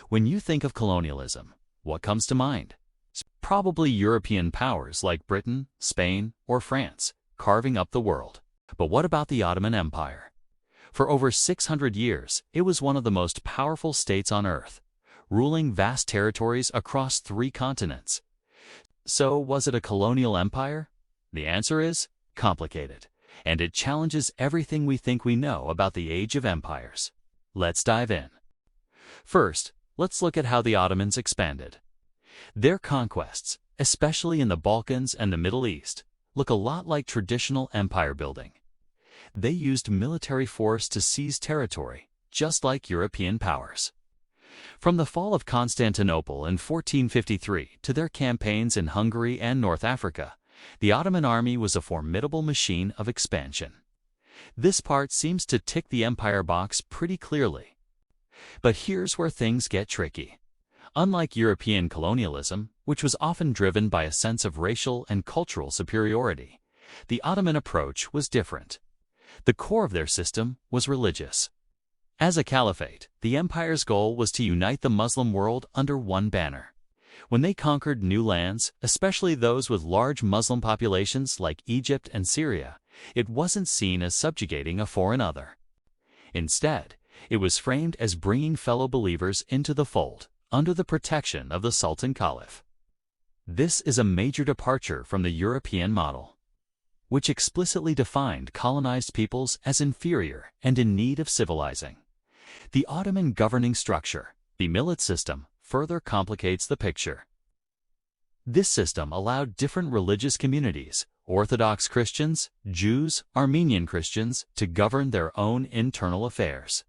When you think of colonialism, what comes to mind? It's probably European powers like Britain, Spain, or France, carving up the world. But what about the Ottoman Empire? For over 600 years, it was one of the most powerful states on Earth, ruling vast territories across 3 continents. So, was it a colonial empire? The answer is complicated, and it challenges everything we think we know about the age of empires. Let's dive in. First, let's look at how the Ottomans expanded. Their conquests, especially in the Balkans and the Middle East, look a lot like traditional empire building. They used military force to seize territory, just like European powers. From the fall of Constantinople in 1453 to their campaigns in Hungary and North Africa, the Ottoman army was a formidable machine of expansion. This part seems to tick the empire box pretty clearly. But here's where things get tricky. Unlike European colonialism, which was often driven by a sense of racial and cultural superiority, the Ottoman approach was different. The core of their system was religious. As a caliphate, the empire's goal was to unite the Muslim world under one banner. When they conquered new lands, especially those with large Muslim populations like Egypt and Syria, it wasn't seen as subjugating a foreign other. Instead, it was framed as bringing fellow believers into the fold, under the protection of the Sultan Caliph. This is a major departure from the European model, which explicitly defined colonized peoples as inferior and in need of civilizing. The Ottoman governing structure, the Millet system, further complicates the picture. This system allowed different religious communities, Orthodox Christians, Jews, Armenian Christians, to govern their own internal affairs.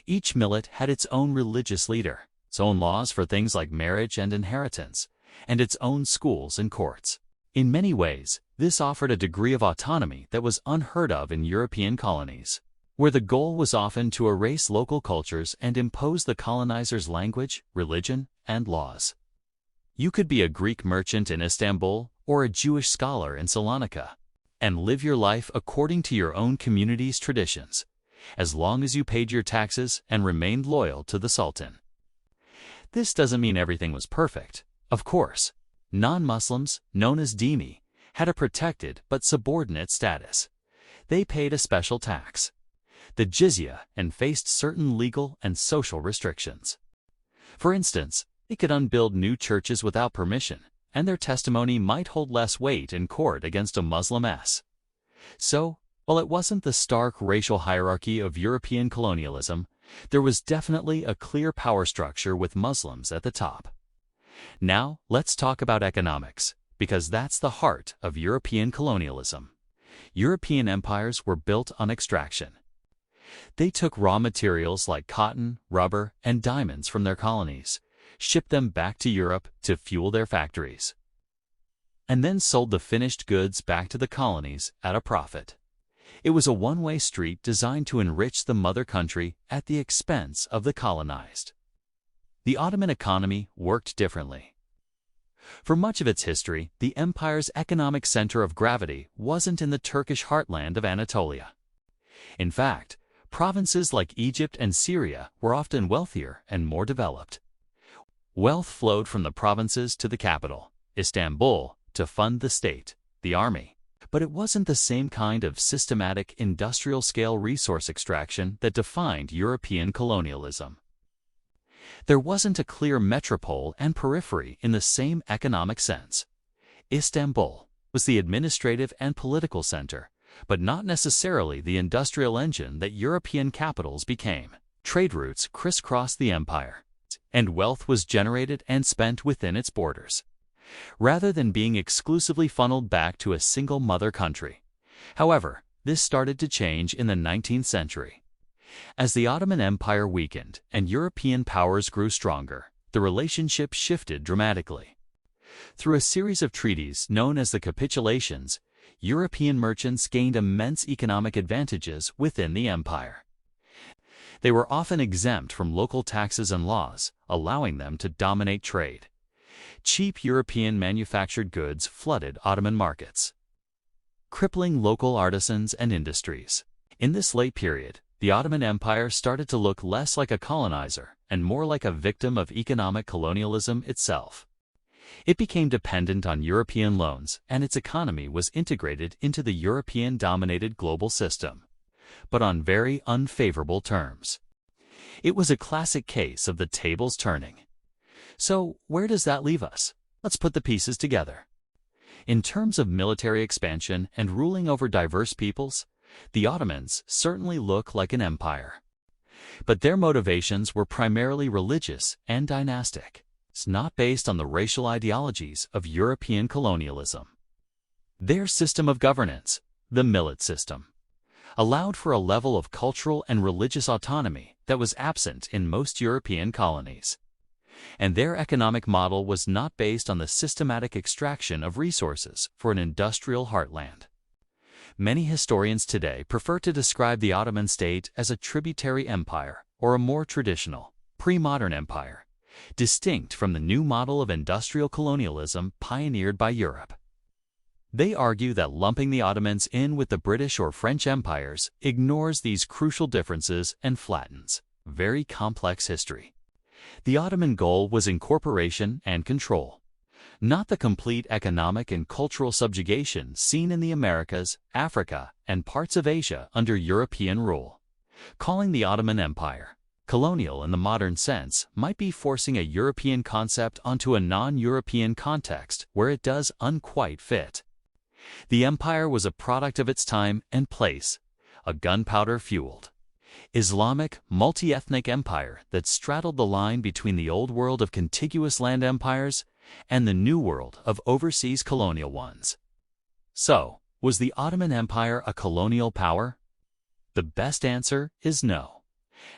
Each millet had its own religious leader, its own laws for things like marriage and inheritance, and its own schools and courts. In many ways, this offered a degree of autonomy that was unheard of in European colonies, where the goal was often to erase local cultures and impose the colonizer's language, religion, and laws. You could be a Greek merchant in Istanbul or a Jewish scholar in Salonika, and live your life according to your own community's traditions, as long as you paid your taxes and remained loyal to the Sultan. This doesn't mean everything was perfect, of course. Non-Muslims, known as dhimmi, had a protected but subordinate status. They paid a special tax, the jizya, and faced certain legal and social restrictions. For instance, they could unbuild new churches without permission, and their testimony might hold less weight in court against a Muslim. So, while it wasn't the stark racial hierarchy of European colonialism, there was definitely a clear power structure with Muslims at the top. Now, let's talk about economics, because that's the heart of European colonialism. European empires were built on extraction. They took raw materials like cotton, rubber, and diamonds from their colonies, shipped them back to Europe to fuel their factories, and then sold the finished goods back to the colonies at a profit. It was a one-way street designed to enrich the mother country at the expense of the colonized. The Ottoman economy worked differently. For much of its history, the empire's economic center of gravity wasn't in the Turkish heartland of Anatolia. In fact, provinces like Egypt and Syria were often wealthier and more developed. Wealth flowed from the provinces to the capital, Istanbul, to fund the state, the army. But it wasn't the same kind of systematic industrial-scale resource extraction that defined European colonialism. There wasn't a clear metropole and periphery in the same economic sense. Istanbul was the administrative and political center, but not necessarily the industrial engine that European capitals became. Trade routes crisscrossed the empire, and wealth was generated and spent within its borders, rather than being exclusively funneled back to a single mother country. However, this started to change in the 19th century. As the Ottoman Empire weakened and European powers grew stronger, the relationship shifted dramatically. Through a series of treaties known as the capitulations, European merchants gained immense economic advantages within the empire. They were often exempt from local taxes and laws, allowing them to dominate trade. Cheap European manufactured goods flooded Ottoman markets, crippling local artisans and industries. In this late period, the Ottoman Empire started to look less like a colonizer and more like a victim of economic colonialism itself. It became dependent on European loans, and its economy was integrated into the European-dominated global system, but on very unfavorable terms. It was a classic case of the tables turning. So, where does that leave us? Let's put the pieces together. In terms of military expansion and ruling over diverse peoples, the Ottomans certainly look like an empire. But their motivations were primarily religious and dynastic. It's not based on the racial ideologies of European colonialism. Their system of governance, the Millet system, allowed for a level of cultural and religious autonomy that was absent in most European colonies. And their economic model was not based on the systematic extraction of resources for an industrial heartland. Many historians today prefer to describe the Ottoman state as a tributary empire or a more traditional, pre-modern empire, distinct from the new model of industrial colonialism pioneered by Europe. They argue that lumping the Ottomans in with the British or French empires ignores these crucial differences and flattens very complex history. The Ottoman goal was incorporation and control, not the complete economic and cultural subjugation seen in the Americas, Africa, and parts of Asia under European rule. Calling the Ottoman Empire colonial in the modern sense might be forcing a European concept onto a non-European context where it does unquite fit. The empire was a product of its time and place, a gunpowder-fueled, Islamic, multi-ethnic empire that straddled the line between the old world of contiguous land empires and the new world of overseas colonial ones. So, was the Ottoman Empire a colonial power? The best answer is no.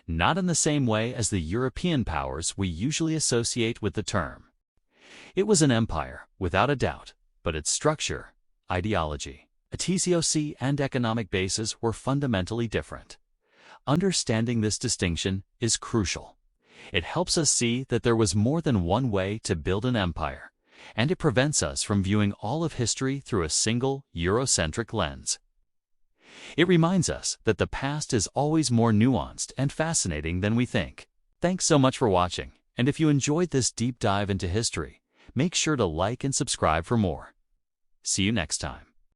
Not in the same way as the European powers we usually associate with the term. It was an empire, without a doubt, but its structure, ideology, etiocy, and economic basis were fundamentally different. Understanding this distinction is crucial. It helps us see that there was more than one way to build an empire, and it prevents us from viewing all of history through a single Eurocentric lens. It reminds us that the past is always more nuanced and fascinating than we think. Thanks so much for watching, and if you enjoyed this deep dive into history, make sure to like and subscribe for more. See you next time.